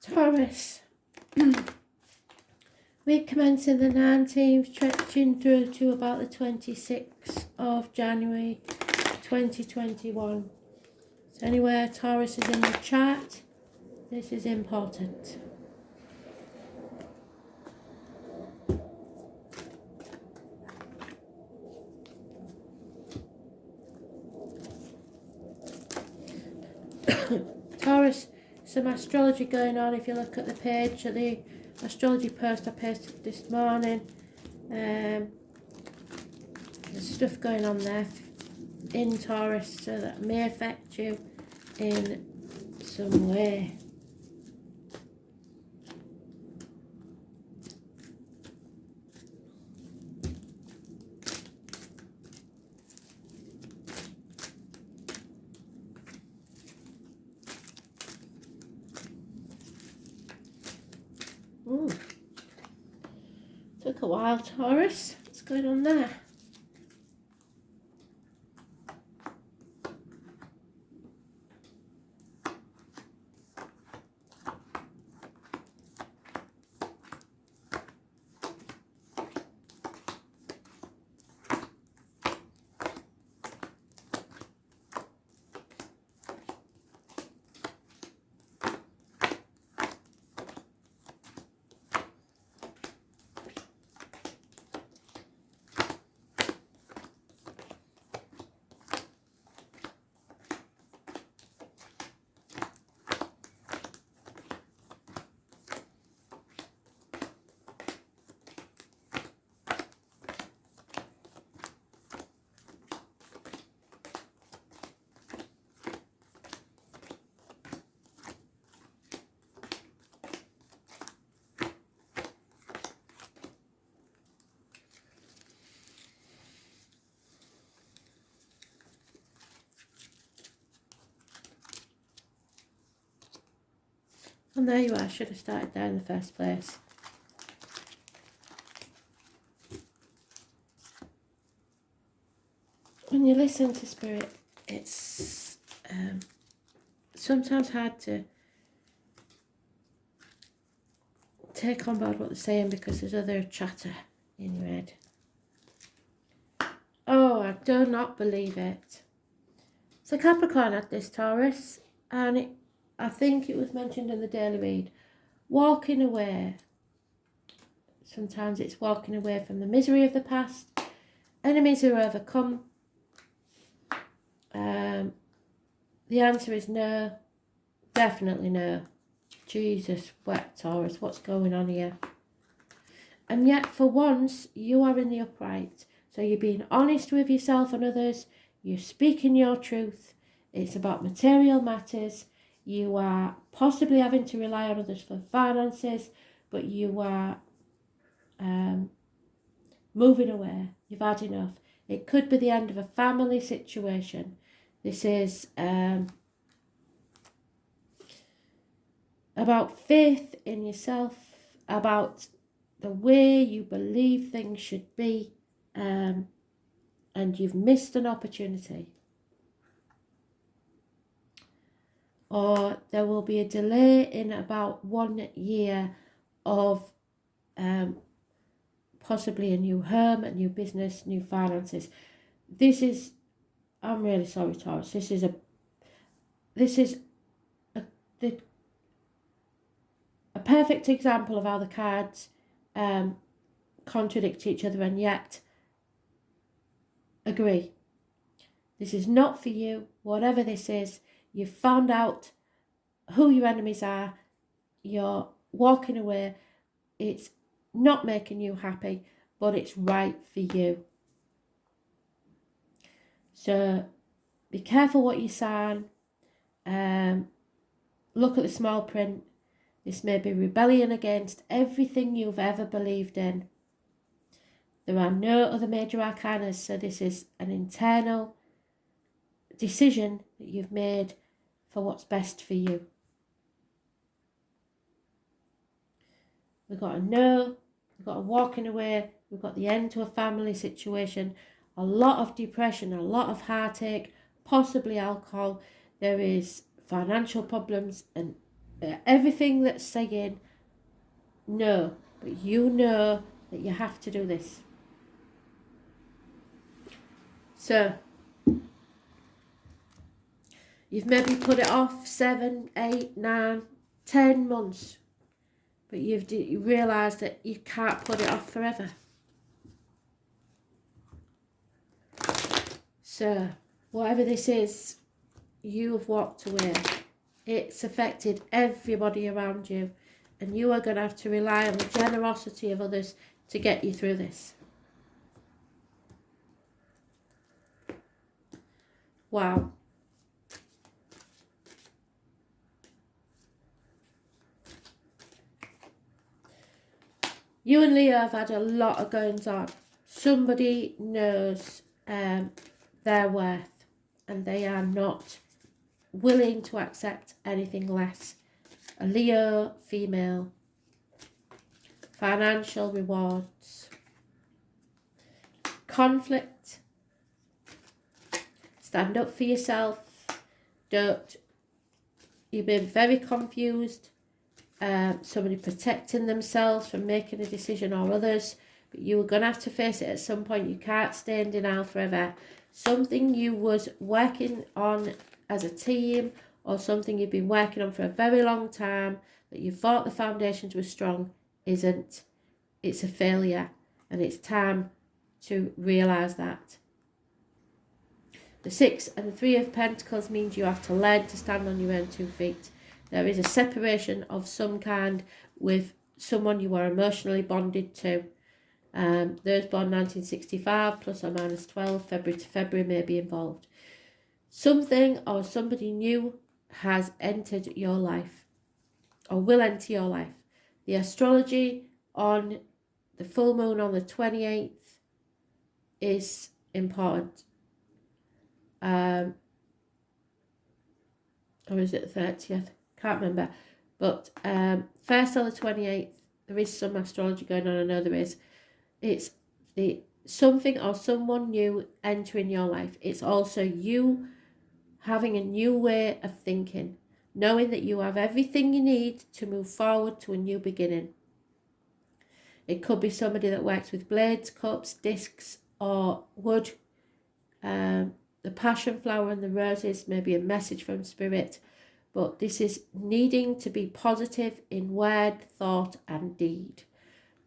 Taurus. Week commencing the 19th, stretching through to about the 26th of January 2021. So anywhere Taurus is in the chat, this is important. Taurus, some astrology going on. If you look at the page, at the astrology post I posted this morning, there's stuff going on there in Taurus, so that may affect you in some way. Took a while, Taurus. What's going on there? And there you are, I should have started there in the first place. When you listen to Spirit, it's sometimes hard to take on board what they're saying because there's other chatter in your head. Oh, I do not believe it. So Capricorn had this, Taurus, and I think it was mentioned in the daily read. Walking away. Sometimes it's walking away from the misery of the past. Enemies are overcome. The answer is no. Definitely no. Jesus, wet Taurus, what's going on here? And yet, for once, you are in the upright. So you're being honest with yourself and others. You're speaking your truth. It's about material matters. You are possibly having to rely on others for finances, but you are moving away. You've had enough. It could be the end of a family situation. This is about faith in yourself, about the way you believe things should be, and you've missed an opportunity. Or there will be a delay in about 1 year of possibly a new home, a new business, new finances. This is, I'm really sorry, Taurus. This is a perfect example of how the cards contradict each other and yet agree. This is not for you, whatever this is. You've found out who your enemies are. You're walking away. It's not making you happy, but it's right for you. So be careful what you sign. Look at the small print. This may be rebellion against everything you've ever believed in. There are no other major arcana, so this is an internal decision that you've made for what's best for you. We've got a no, we've got a walking away, we've got the end to a family situation, a lot of depression, a lot of heartache, possibly alcohol. There is financial problems and everything that's saying no, but you know that you have to do this. So you've maybe put it off 7, 8, 9, 10 months, but you realise that you can't put it off forever. So whatever this is, you have walked away. It's affected everybody around you, and you are going to have to rely on the generosity of others to get you through this. Wow. You and Leo have had a lot of goings on. Somebody knows their worth, and they are not willing to accept anything less. A Leo female. Financial rewards. Conflict. Stand up for yourself. You've been very confused. Somebody protecting themselves from making a decision or others, but you are going to have to face it at some point. You can't stay in denial forever. Something you was working on as a team, or something you've been working on for a very long time that you thought the foundations were strong, isn't. It's a failure, and it's time to realise that. The 6 and the 3 of Pentacles means you have to learn to stand on your own 2 feet. There is a separation of some kind with someone you are emotionally bonded to. Those born 1965 plus or minus 12, February to February may be involved. Something or somebody new has entered your life or will enter your life. The astrology on the full moon on the 28th is important. Or is it the 30th? Can't remember. But first on the 28th, there is some astrology going on. I know there is. It's the something or someone new entering your life. It's also you having a new way of thinking, knowing that you have everything you need to move forward to a new beginning. It could be somebody that works with blades, cups, discs, or wood. The passion flower and the roses may be a message from spirit, but this is needing to be positive in word, thought, and deed.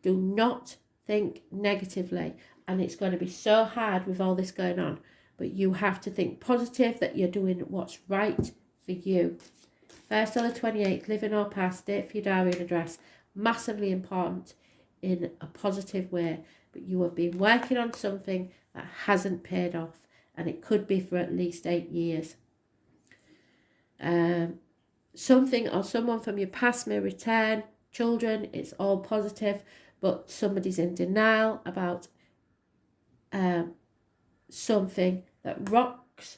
Do not think negatively, and it's going to be so hard with all this going on, but you have to think positive, that you're doing what's right for you. First on the 28th, living or past, date for your diary and address, massively important in a positive way, but you have been working on something that hasn't paid off, and it could be for at least 8 years. Something or someone from your past may return. Children, it's all positive, but somebody's in denial about something that rocks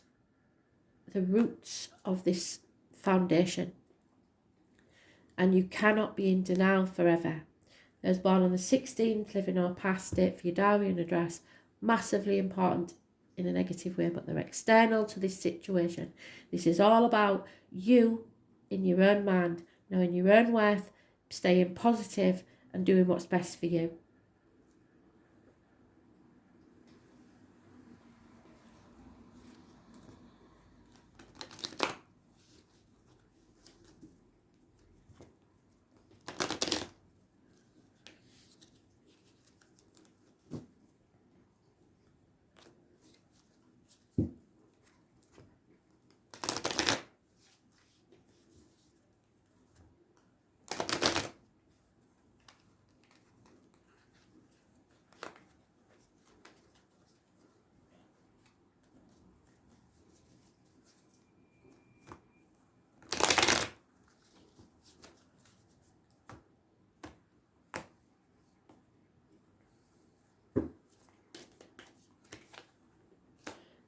the roots of this foundation, and you cannot be in denial forever. Those born on the 16th, living or past, date for your diary and address, massively important in a negative way, but they're external to this situation. This is all about you in your own mind, knowing your own worth, staying positive and doing what's best for you.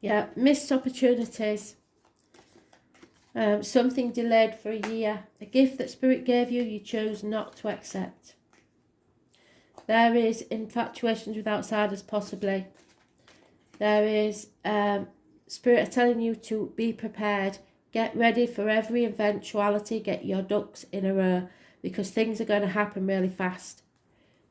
Yeah, missed opportunities. Something delayed for a year. A gift that Spirit gave you, you chose not to accept. There is infatuations with outsiders, possibly. There is Spirit telling you to be prepared Get ready for every eventuality. Get your ducks in a row, because things are going to happen really fast.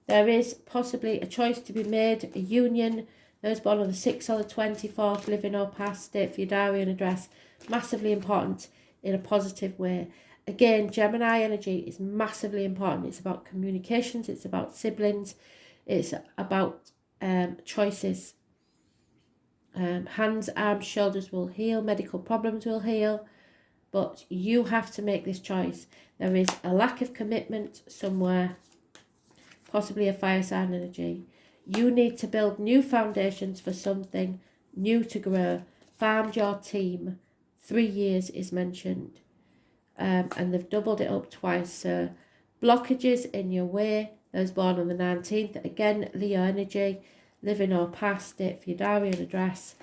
There is possibly a choice to be made, a union. Those born on the 6th or the 24th, living or past, state for your diary and address. Massively important in a positive way. Again, Gemini energy is massively important. It's about communications. It's about siblings. It's about choices. Hands, arms, shoulders will heal. Medical problems will heal. But you have to make this choice. There is a lack of commitment somewhere. Possibly a fire sign energy. You need to build new foundations for something new to grow. Found your team. 3 years is mentioned. And they've doubled it up twice. So blockages in your way. Those born on the 19th. Again, Leo energy. Living or past, date for your diary and address.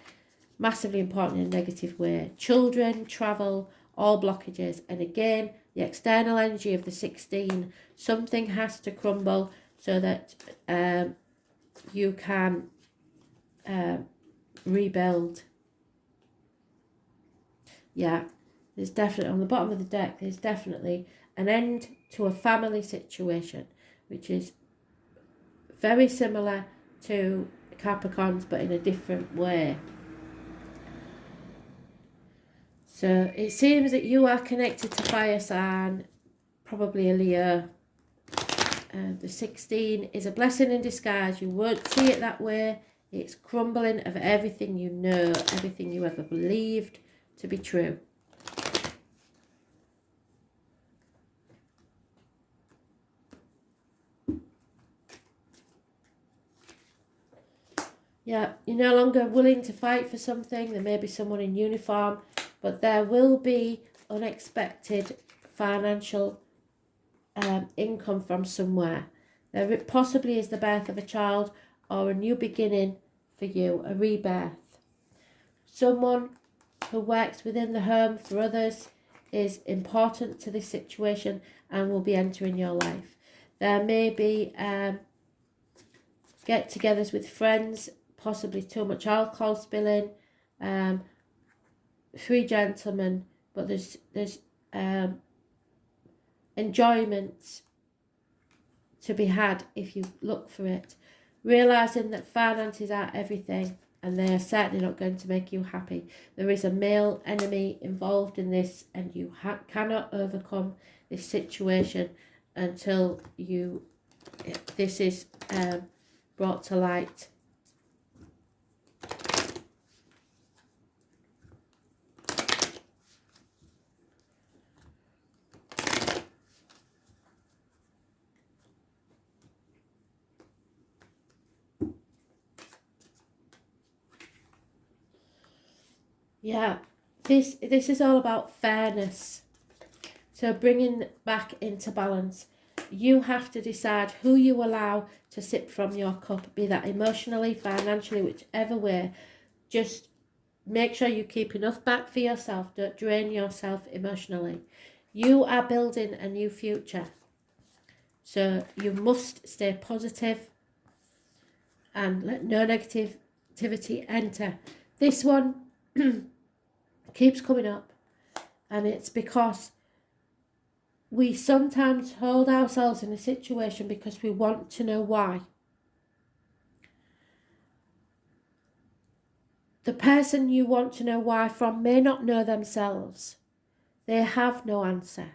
Massively important in a negative way. Children, travel, all blockages. And again, the external energy of the 16. Something has to crumble so that you can rebuild. Yeah, there's definitely, on the bottom of the deck, there's definitely an end to a family situation, which is very similar to Capricorns, but in a different way. So it seems that you are connected to fire sign, probably a Leo. The 16 is a blessing in disguise. You won't see it that way. It's crumbling of everything you know, everything you ever believed to be true. Yeah, you're no longer willing to fight for something. There may be someone in uniform, but there will be unexpected financial income from somewhere. There possibly is the birth of a child or a new beginning for you, a rebirth. Someone who works within the home for others is important to this situation and will be entering your life. There may be get-togethers with friends, possibly too much alcohol spilling, 3 gentlemen, but there's enjoyment to be had if you look for it. Realising that finances are everything and they are certainly not going to make you happy. There is a male enemy involved in this, and you cannot overcome this situation until this is brought to light. Yeah, this is all about fairness. So bringing back into balance. You have to decide who you allow to sip from your cup, be that emotionally, financially, whichever way. Just make sure you keep enough back for yourself. Don't drain yourself emotionally. You are building a new future. So you must stay positive and let no negativity enter. This one keeps coming up, and it's because we sometimes hold ourselves in a situation because we want to know why. The person you want to know why from may not know themselves. They have no answer.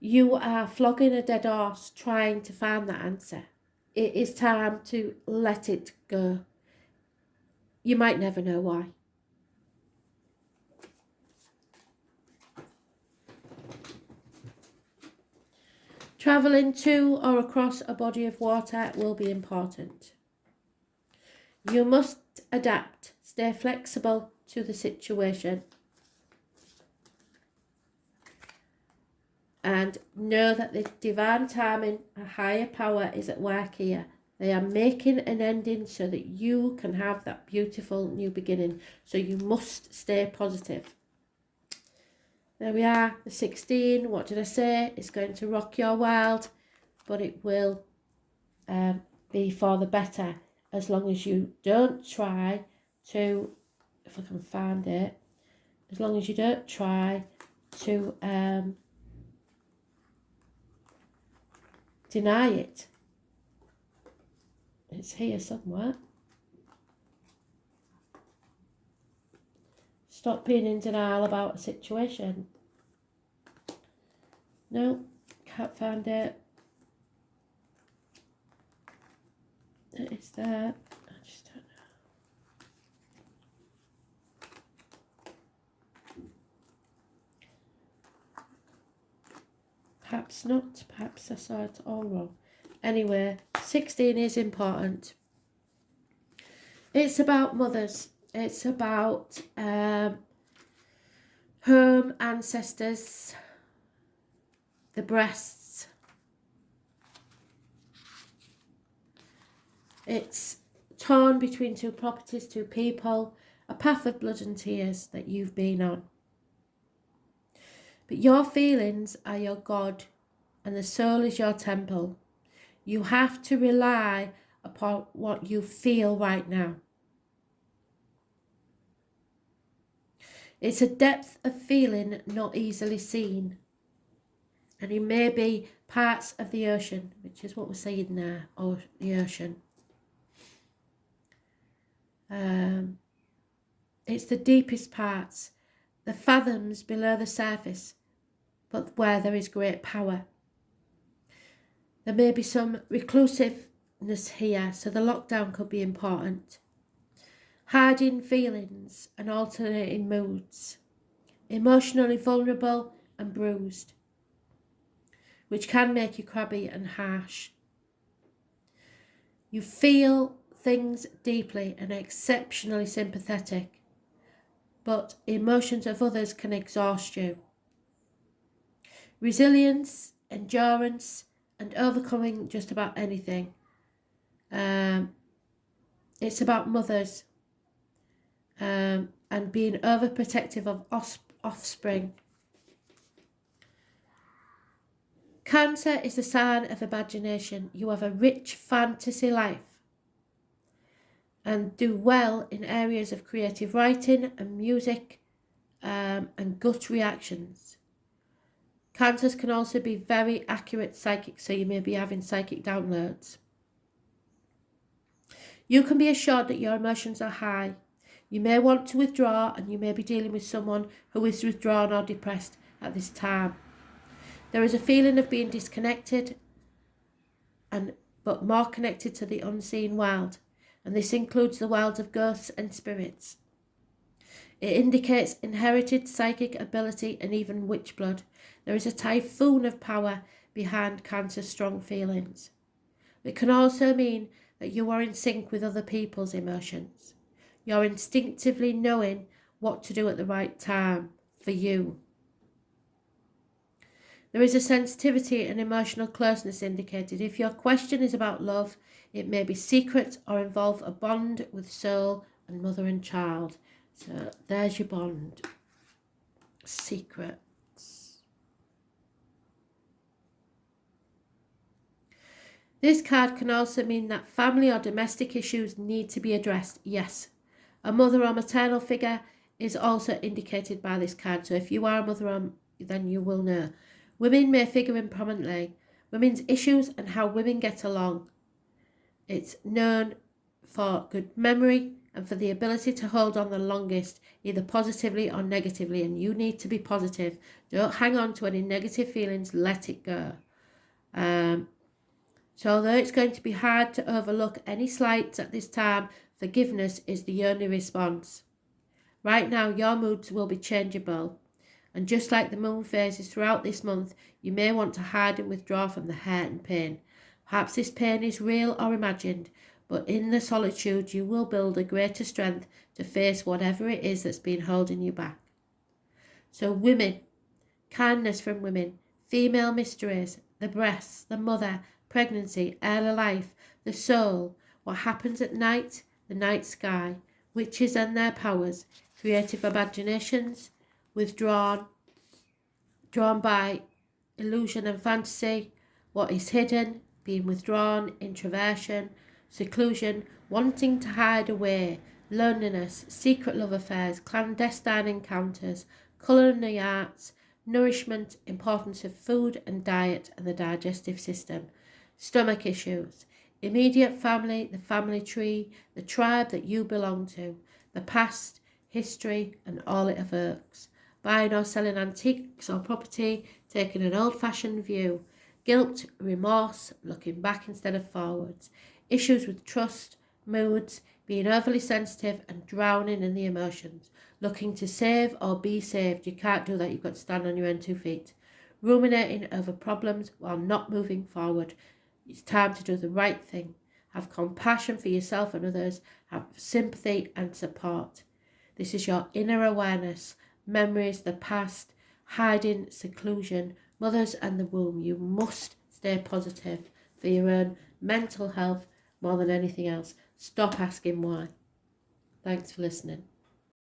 You are flogging a dead horse trying to find that answer. It is time to let it go. You might never know why. Travelling to or across a body of water will be important. You must adapt, stay flexible to the situation, and know that the divine timing, a higher power, is at work here. They are making an ending so that you can have that beautiful new beginning. So you must stay positive. There we are, the 16. What did I say? It's going to rock your world, but it will be for the better as long as you don't try to, if I can find it, as long as you don't try to deny it. It's here somewhere. Stop being in denial about a situation. No, can't find it. It is there. I just don't know. Perhaps not. Perhaps I saw it all wrong. Anyway, 16 is important. It's about mothers. It's about home, ancestors, the breasts. It's torn between two properties, two people, a path of blood and tears that you've been on. But your feelings are your God and the soul is your temple. You have to rely upon what you feel right now. It's a depth of feeling not easily seen. And it may be parts of the ocean, which is what we're saying there, or the ocean. It's the deepest parts, the fathoms below the surface, but where there is great power. There may be some reclusiveness here, so the lockdown could be important. Hiding feelings and alternating moods, emotionally vulnerable and bruised, which can make you crabby and harsh. You feel things deeply and exceptionally sympathetic, but emotions of others can exhaust you. Resilience, endurance, and overcoming just about anything. It's about mothers and being overprotective of offspring. Cancer is the sign of imagination. You have a rich fantasy life and do well in areas of creative writing and music and gut reactions. Cancers can also be very accurate psychic, so you may be having psychic downloads. You can be assured that your emotions are high. You may want to withdraw and you may be dealing with someone who is withdrawn or depressed at this time. There is a feeling of being disconnected but more connected to the unseen world, and this includes the world of ghosts and spirits. It indicates inherited psychic ability and even witch blood. There is a typhoon of power behind Cancer's strong feelings. It can also mean that you are in sync with other people's emotions. You're instinctively knowing what to do at the right time for you. There is a sensitivity and emotional closeness indicated. If your question is about love, it may be secret or involve a bond with soul and mother and child. So there's your bond. Secrets. This card can also mean that family or domestic issues need to be addressed. Yes, a mother or maternal figure is also indicated by this card. So if you are a mother, then you will know. Women may figure in prominently. Women's issues and how women get along. It's known for good memory and for the ability to hold on the longest, either positively or negatively, and you need to be positive. Don't hang on to any negative feelings, let it go. So although it's going to be hard to overlook any slights at this time, forgiveness is the only response. Right now, your moods will be changeable. And just like the moon phases throughout this month, you may want to hide and withdraw from the hurt and pain. Perhaps this pain is real or imagined, but in the solitude you will build a greater strength to face whatever it is that's been holding you back. So women, kindness from women, female mysteries, the breasts, the mother, pregnancy, early life, the soul, what happens at night, the night sky, witches and their powers, creative imaginations, withdrawn, drawn by illusion and fantasy, what is hidden, being withdrawn, introversion, seclusion, wanting to hide away, loneliness, secret love affairs, clandestine encounters, culinary arts, nourishment, importance of food and diet and the digestive system, stomach issues, immediate family, the family tree, the tribe that you belong to, the past, history and all it evokes, buying or selling antiques or property, taking an old-fashioned view, guilt, remorse, looking back instead of forwards, issues with trust, moods, being overly sensitive and drowning in the emotions, looking to save or be saved. You can't do that, you've got to stand on your own 2 feet. Ruminating over problems while not moving forward. It's time to do the right thing. Have compassion for yourself and others. Have sympathy and support. This is your inner awareness, memories, the past, hiding, seclusion, mothers and the womb. You must stay positive for your own mental health more than anything else. Stop asking why. Thanks for listening.